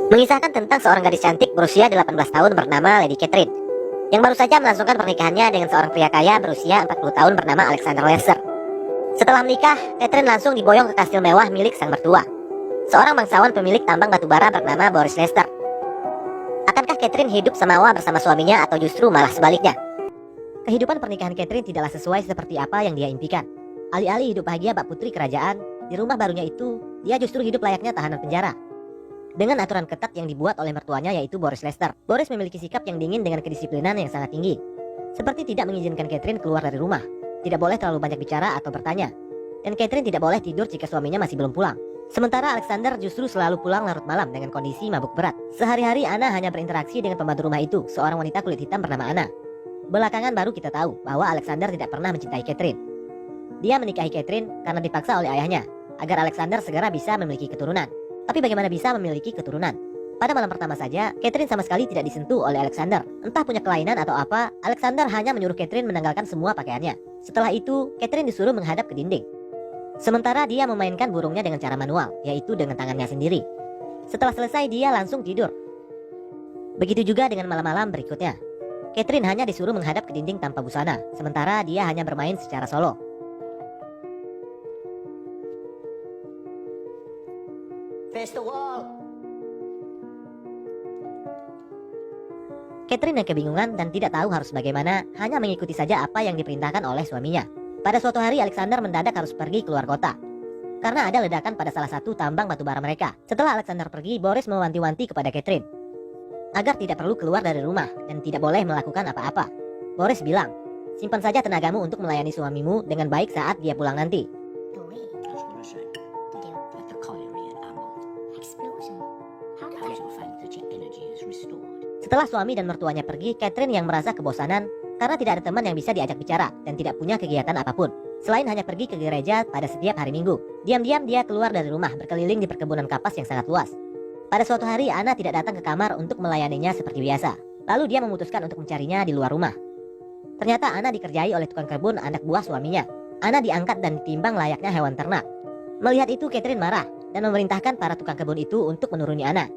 mengisahkan tentang seorang gadis cantik berusia 18 tahun bernama Lady Catherine, yang baru saja melangsungkan pernikahannya dengan seorang pria kaya berusia 40 tahun bernama Alexander Lester. Setelah menikah, Catherine langsung diboyong ke kastil mewah milik sang mertua, seorang bangsawan pemilik tambang batubara bernama Boris Lester. Akankah Catherine hidup semawa bersama suaminya atau justru malah sebaliknya? Kehidupan pernikahan Catherine tidaklah sesuai seperti apa yang dia impikan. Alih-alih hidup bahagia bak putri kerajaan, di rumah barunya itu, dia justru hidup layaknya tahanan penjara. Dengan aturan ketat yang dibuat oleh mertuanya yaitu Boris Lester. Boris memiliki sikap yang dingin dengan kedisiplinan yang sangat tinggi. Seperti tidak mengizinkan Catherine keluar dari rumah, tidak boleh terlalu banyak bicara atau bertanya, dan Catherine tidak boleh tidur jika suaminya masih belum pulang. Sementara Alexander justru selalu pulang larut malam dengan kondisi mabuk berat. Sehari-hari Anna hanya berinteraksi dengan pembantu rumah itu, seorang wanita kulit hitam bernama Anna. Belakangan baru kita tahu bahwa Alexander tidak pernah mencintai Catherine. Dia menikahi Catherine karena dipaksa oleh ayahnya, agar Alexander segera bisa memiliki keturunan. Tapi bagaimana bisa memiliki keturunan? Pada malam pertama saja, Catherine sama sekali tidak disentuh oleh Alexander. Entah punya kelainan atau apa, Alexander hanya menyuruh Catherine menanggalkan semua pakaiannya. Setelah itu, Catherine disuruh menghadap ke dinding. Sementara dia memainkan burungnya dengan cara manual, yaitu dengan tangannya sendiri. Setelah selesai, dia langsung tidur. Begitu juga dengan malam-malam berikutnya. Catherine hanya disuruh menghadap ke dinding tanpa busana, sementara dia hanya bermain secara solo. Face the wall. Catherine yang kebingungan dan tidak tahu harus bagaimana, hanya mengikuti saja apa yang diperintahkan oleh suaminya. Pada suatu hari Alexander mendadak harus pergi keluar kota, karena ada ledakan pada salah satu tambang batubara mereka. Setelah Alexander pergi, Boris mewanti-wanti kepada Catherine agar tidak perlu keluar dari rumah dan tidak boleh melakukan apa-apa. Boris bilang, simpan saja tenagamu untuk melayani suamimu dengan baik saat dia pulang nanti. Setelah suami dan mertuanya pergi, Catherine yang merasa kebosanan karena tidak ada teman yang bisa diajak bicara dan tidak punya kegiatan apapun selain hanya pergi ke gereja pada setiap hari Minggu. Diam-diam dia keluar dari rumah, berkeliling di perkebunan kapas yang sangat luas. Pada suatu hari Anna tidak datang ke kamar untuk melayaninya seperti biasa. Lalu dia memutuskan untuk mencarinya di luar rumah. Ternyata Anna dikerjai oleh tukang kebun anak buah suaminya. Anna diangkat dan ditimbang layaknya hewan ternak. Melihat itu Catherine marah dan memerintahkan para tukang kebun itu untuk menuruni Anna.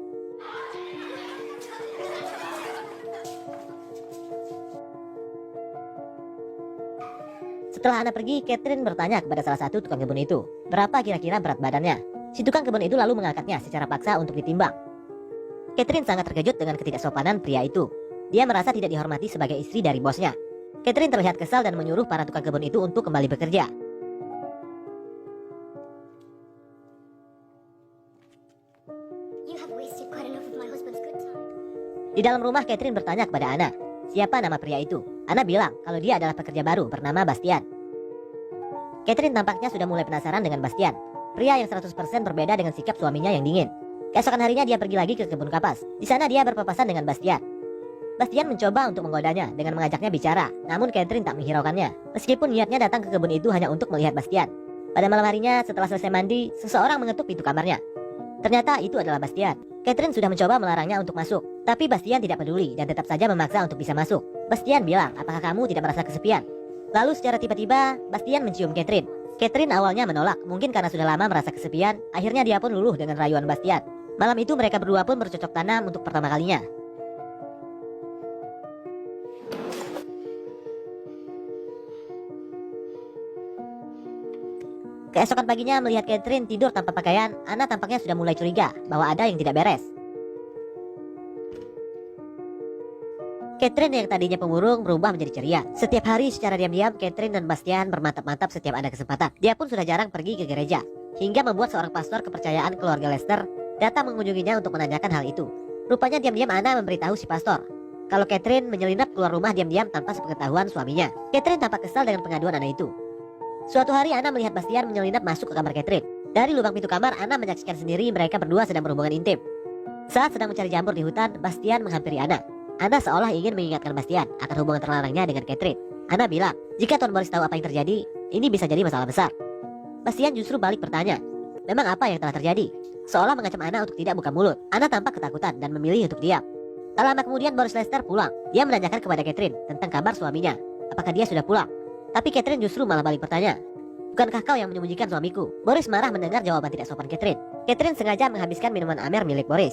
Setelah Anna pergi, Catherine bertanya kepada salah satu tukang kebun itu, berapa kira-kira berat badannya. Si tukang kebun itu lalu mengangkatnya secara paksa untuk ditimbang. Catherine sangat terkejut dengan ketidaksopanan pria itu. Dia merasa tidak dihormati sebagai istri dari bosnya. Catherine terlihat kesal dan menyuruh para tukang kebun itu untuk kembali bekerja. Di dalam rumah, Catherine bertanya kepada Anna, siapa nama pria itu? Anna bilang kalau dia adalah pekerja baru bernama Bastian. Catherine tampaknya sudah mulai penasaran dengan Bastian, pria yang 100% berbeda dengan sikap suaminya yang dingin. Keesokan harinya dia pergi lagi ke kebun kapas. Di sana dia berpapasan dengan Bastian. Bastian mencoba untuk menggodanya dengan mengajaknya bicara, namun Catherine tak menghiraukannya. Meskipun niatnya datang ke kebun itu hanya untuk melihat Bastian. Pada malam harinya setelah selesai mandi, seseorang mengetuk pintu kamarnya. Ternyata itu adalah Bastian. Catherine sudah mencoba melarangnya untuk masuk, tapi Bastian tidak peduli dan tetap saja memaksa untuk bisa masuk. Bastian bilang, apakah kamu tidak merasa kesepian? Lalu secara tiba-tiba, Bastian mencium Catherine. Catherine awalnya menolak, mungkin karena sudah lama merasa kesepian. Akhirnya dia pun luluh dengan rayuan Bastian. Malam itu mereka berdua pun bercocok tanam untuk pertama kalinya. Keesokan paginya melihat Catherine tidur tanpa pakaian, Anna tampaknya sudah mulai curiga bahwa ada yang tidak beres. Catherine yang tadinya pemurung berubah menjadi ceria. Setiap hari secara diam-diam Catherine dan Bastian bermantap-mantap setiap ada kesempatan. Dia pun sudah jarang pergi ke gereja, hingga membuat seorang pastor kepercayaan keluarga Lester datang mengunjunginya untuk menanyakan hal itu. Rupanya diam-diam Anna memberitahu si pastor kalau Catherine menyelinap keluar rumah diam-diam tanpa sepengetahuan suaminya. Catherine tampak kesal dengan pengaduan Anna itu. Suatu hari Anna melihat Bastian menyelinap masuk ke kamar Catherine. Dari lubang pintu kamar, Anna menyaksikan sendiri mereka berdua sedang berhubungan intim. Saat sedang mencari jamur di hutan, Bastian menghampiri Anna. Anna seolah ingin mengingatkan Bastian akan hubungan terlarangnya dengan Catherine. Anna bilang, jika Tuan Boris tahu apa yang terjadi, ini bisa jadi masalah besar. Bastian justru balik bertanya, memang apa yang telah terjadi? Seolah mengancam Anna untuk tidak buka mulut. Anna tampak ketakutan dan memilih untuk diam. Tak lama kemudian Boris Lester pulang. Dia menanyakan kepada Catherine tentang kabar suaminya. Apakah dia sudah pulang? Tapi Catherine justru malah balik bertanya, bukankah kau yang menyembunyikan suamiku? Boris marah mendengar jawaban tidak sopan Catherine. Catherine sengaja menghabiskan minuman Amer milik Boris.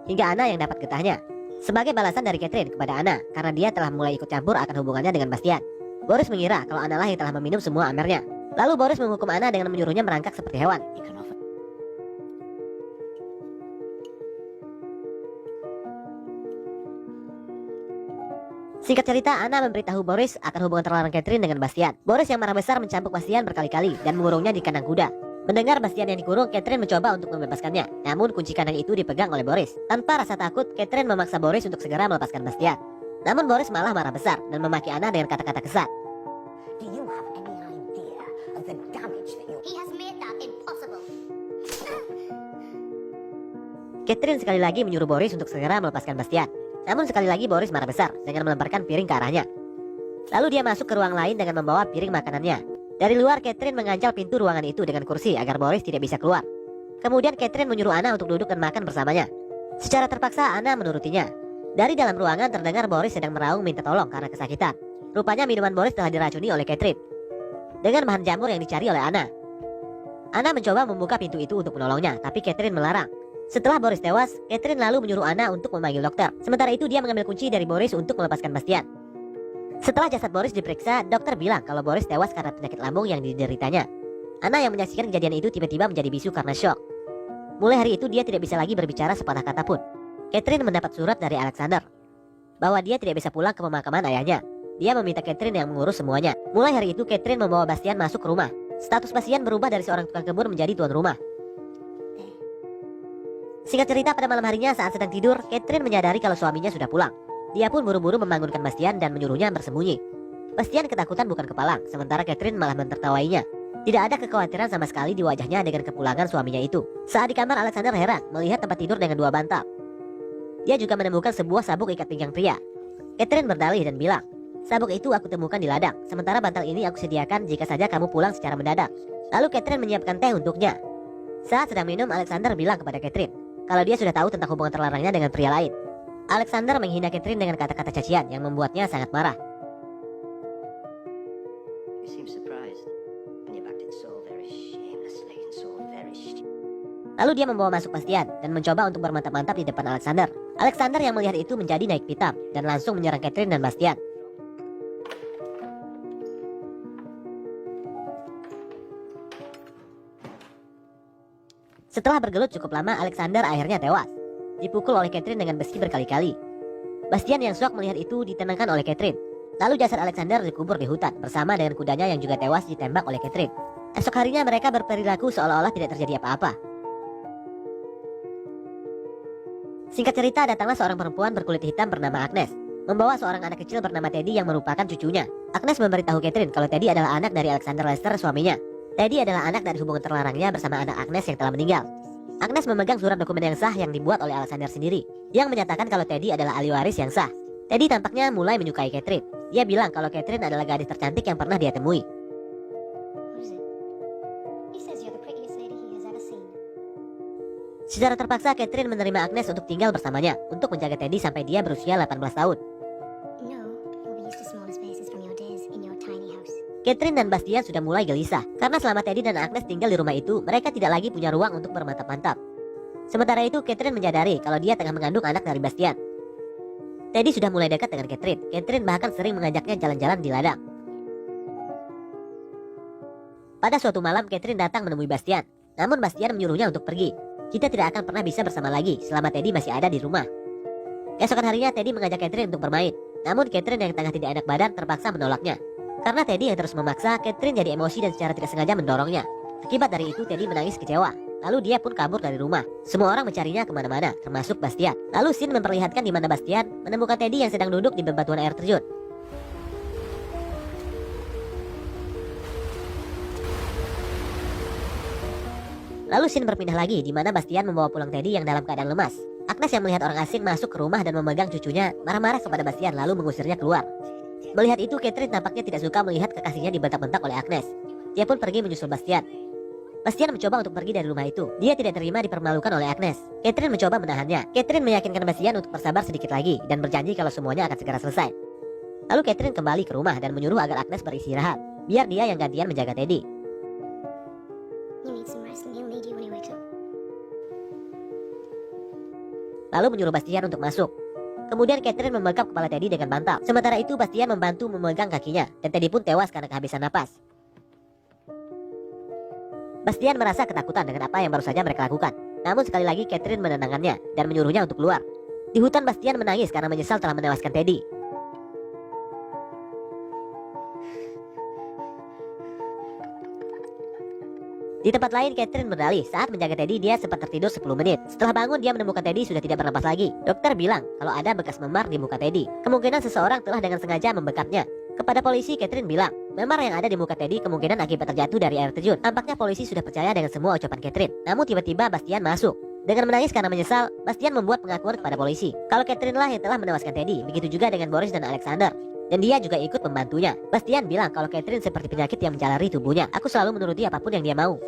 hingga Anna yang dapat getahnya. Sebagai balasan dari Catherine kepada Anna karena dia telah mulai ikut campur akan hubungannya dengan Bastian, Boris mengira kalau Anna lah yang telah meminum semua amernya. Lalu Boris menghukum Anna dengan menyuruhnya merangkak seperti hewan. Singkat cerita, Anna memberitahu Boris akan hubungan terlarang Catherine dengan Bastian. Boris yang marah besar mencambuk Bastian berkali-kali dan mengurungnya di kandang kuda. Mendengar Bastian yang dikurung, Catherine mencoba untuk membebaskannya. Namun kunci kandang itu dipegang oleh Boris. Tanpa rasa takut, Catherine memaksa Boris untuk segera melepaskan Bastian. Namun Boris malah marah besar dan memaki Anna dengan kata-kata kesat. Do you have any idea of the damage that you... He has made that impossible. Catherine sekali lagi menyuruh Boris untuk segera melepaskan Bastian. Namun sekali lagi Boris marah besar dengan melemparkan piring ke arahnya. Lalu dia masuk ke ruang lain dengan membawa piring makanannya. Dari luar, Catherine menganjal pintu ruangan itu dengan kursi agar Boris tidak bisa keluar. Kemudian Catherine menyuruh Anna untuk duduk dan makan bersamanya. Secara terpaksa Anna menurutinya. Dari dalam ruangan terdengar Boris sedang meraung minta tolong karena kesakitan. Rupanya minuman Boris telah diracuni oleh Catherine dengan bahan jamur yang dicari oleh Anna. Anna mencoba membuka pintu itu untuk menolongnya, tapi Catherine melarang. Setelah Boris tewas, Catherine lalu menyuruh Anna untuk memanggil dokter. Sementara itu dia mengambil kunci dari Boris untuk melepaskan Bastian. Setelah jasad Boris diperiksa, dokter bilang kalau Boris tewas karena penyakit lambung yang dideritanya. Anna yang menyaksikan kejadian itu tiba-tiba menjadi bisu karena syok. Mulai hari itu dia tidak bisa lagi berbicara sepatah kata pun. Catherine mendapat surat dari Alexander bahwa dia tidak bisa pulang ke pemakaman ayahnya. Dia meminta Catherine yang mengurus semuanya. Mulai hari itu Catherine membawa Bastian masuk ke rumah. Status Bastian berubah dari seorang tukang kebun menjadi tuan rumah. Singkat cerita, pada malam harinya saat sedang tidur, Catherine menyadari kalau suaminya sudah pulang. Dia pun buru-buru membangunkan Bastian dan menyuruhnya bersembunyi. Bastian ketakutan bukan kepalang, sementara Catherine malah mentertawainya. Tidak ada kekhawatiran sama sekali di wajahnya dengan kepulangan suaminya itu. Saat di kamar, Alexander heran melihat tempat tidur dengan 2 bantal. Dia juga menemukan sebuah sabuk ikat pinggang pria. Catherine berdalih dan bilang, "Sabuk itu aku temukan di ladang, sementara bantal ini aku sediakan jika saja kamu pulang secara mendadak." Lalu Catherine menyiapkan teh untuknya. Saat sedang minum, Alexander bilang kepada Catherine kalau dia sudah tahu tentang hubungan terlarangnya dengan pria lain. Alexander menghina Catherine dengan kata-kata cacian yang membuatnya sangat marah. You seem surprised, and you've acted so very shamelessly and so very Lalu dia membawa masuk Bastian dan mencoba untuk bermantap-mantap di depan Alexander. Alexander yang melihat itu menjadi naik pitam dan langsung menyerang Catherine dan Bastian. Setelah bergelut cukup lama, Alexander akhirnya tewas, dipukul oleh Catherine dengan besi berkali-kali. Bastian yang syok melihat itu ditenangkan oleh Catherine. Lalu jasad Alexander dikubur di hutan bersama dengan kudanya yang juga tewas ditembak oleh Catherine. Esok harinya mereka berperilaku seolah-olah tidak terjadi apa-apa. Singkat cerita, datanglah seorang perempuan berkulit hitam bernama Agnes, membawa seorang anak kecil bernama Teddy yang merupakan cucunya. Agnes memberitahu Catherine kalau Teddy adalah anak dari Alexander Lester, suaminya. Teddy adalah anak dari hubungan terlarangnya bersama anak Agnes yang telah meninggal. Agnes memegang surat dokumen yang sah yang dibuat oleh Alexander sendiri, yang menyatakan kalau Teddy adalah ahli waris yang sah. Teddy tampaknya mulai menyukai Catherine. Dia bilang kalau Catherine adalah gadis tercantik yang pernah dia temui. What is it? He says you're the prettiest lady he has ever seen. Secara terpaksa, Catherine menerima Agnes untuk tinggal bersamanya, untuk menjaga Teddy sampai dia berusia 18 tahun. No, you'll be used to smaller spaces from your days in your tiny house. Catherine dan Bastian sudah mulai gelisah, karena selama Teddy dan Agnes tinggal di rumah itu, mereka tidak lagi punya ruang untuk bermantap-mantap. Sementara itu, Catherine menyadari kalau dia tengah mengandung anak dari Bastian. Teddy sudah mulai dekat dengan Catherine. Catherine bahkan sering mengajaknya jalan-jalan di ladang. Pada suatu malam, Catherine datang menemui Bastian. Namun Bastian menyuruhnya untuk pergi. Kita tidak akan pernah bisa bersama lagi selama Teddy masih ada di rumah. Keesokan harinya, Teddy mengajak Catherine untuk bermain. Namun Catherine yang tengah tidak enak badan terpaksa menolaknya. Karena Teddy yang terus memaksa, Catherine jadi emosi dan secara tidak sengaja mendorongnya. Akibat dari itu, Teddy menangis kecewa. Lalu dia pun kabur dari rumah. Semua orang mencarinya kemana-mana, termasuk Bastian. Lalu scene memperlihatkan di mana Bastian menemukan Teddy yang sedang duduk di bebatuan air terjun. Lalu scene berpindah lagi di mana Bastian membawa pulang Teddy yang dalam keadaan lemas. Agnes yang melihat orang asing masuk ke rumah dan memegang cucunya, marah-marah kepada Bastian lalu mengusirnya keluar. Melihat itu, Catherine tampaknya tidak suka melihat kekasihnya dibentak-bentak oleh Agnes. Dia pun pergi menyusul Bastian. Bastian mencoba untuk pergi dari rumah itu. Dia tidak terima dipermalukan oleh Agnes. Catherine mencoba menahannya. Catherine meyakinkan Bastian untuk bersabar sedikit lagi dan berjanji kalau semuanya akan segera selesai. Lalu Catherine kembali ke rumah dan menyuruh agar Agnes beristirahat, biar dia yang gantian menjaga Teddy. You need some rest and he'll need you when he wakes up. lalu menyuruh Bastian untuk masuk. Kemudian Catherine membekap kepala Teddy dengan bantal. Sementara itu Bastian membantu memegang kakinya, dan Teddy pun tewas karena kehabisan napas. Bastian merasa ketakutan dengan apa yang baru saja mereka lakukan. Namun sekali lagi Catherine menenangkannya dan menyuruhnya untuk keluar. Di hutan Bastian menangis karena menyesal telah menewaskan Teddy. Di tempat lain, Catherine berdalih saat menjaga Teddy dia sempat tertidur 10 menit. Setelah bangun, dia menemukan Teddy sudah tidak bernapas lagi. Dokter bilang kalau ada bekas memar di muka Teddy. Kemungkinan seseorang telah dengan sengaja membekapnya. Kepada polisi, Catherine bilang memar yang ada di muka Teddy kemungkinan akibat terjatuh dari air terjun. Tampaknya polisi sudah percaya dengan semua ucapan Catherine. Namun tiba-tiba Bastian masuk. Dengan menangis karena menyesal, Bastian membuat pengakuan kepada polisi kalau Catherine lah yang telah menewaskan Teddy. Begitu juga dengan Boris dan Alexander. Dan dia juga ikut membantunya. Bastian bilang kalau Catherine seperti penyakit yang menjalari tubuhnya. Aku selalu menuruti apapun yang dia mau.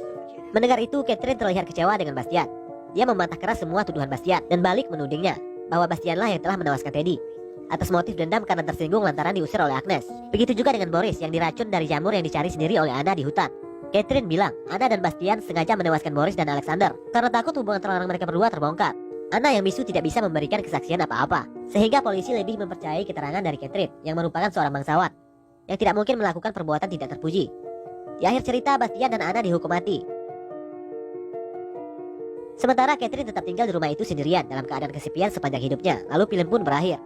Mendengar itu, Catherine terlihat kecewa dengan Bastian. Dia membantah keras semua tuduhan Bastian dan balik menudingnya bahwa Bastianlah yang telah menewaskan Teddy atas motif dendam karena tersinggung lantaran diusir oleh Agnes. Begitu juga dengan Boris yang diracun dari jamur yang dicari sendiri oleh Anna di hutan. Catherine bilang Anna dan Bastian sengaja menewaskan Boris dan Alexander karena takut hubungan terlarang mereka berdua terbongkar. Anna yang bisu tidak bisa memberikan kesaksian apa-apa, sehingga polisi lebih mempercayai keterangan dari Catherine yang merupakan seorang bangsawan yang tidak mungkin melakukan perbuatan tidak terpuji. Di akhir cerita, Bastian dan Anna dihukum mati. Sementara Catherine tetap tinggal di rumah itu sendirian dalam keadaan kesepian sepanjang hidupnya. Lalu film pun berakhir.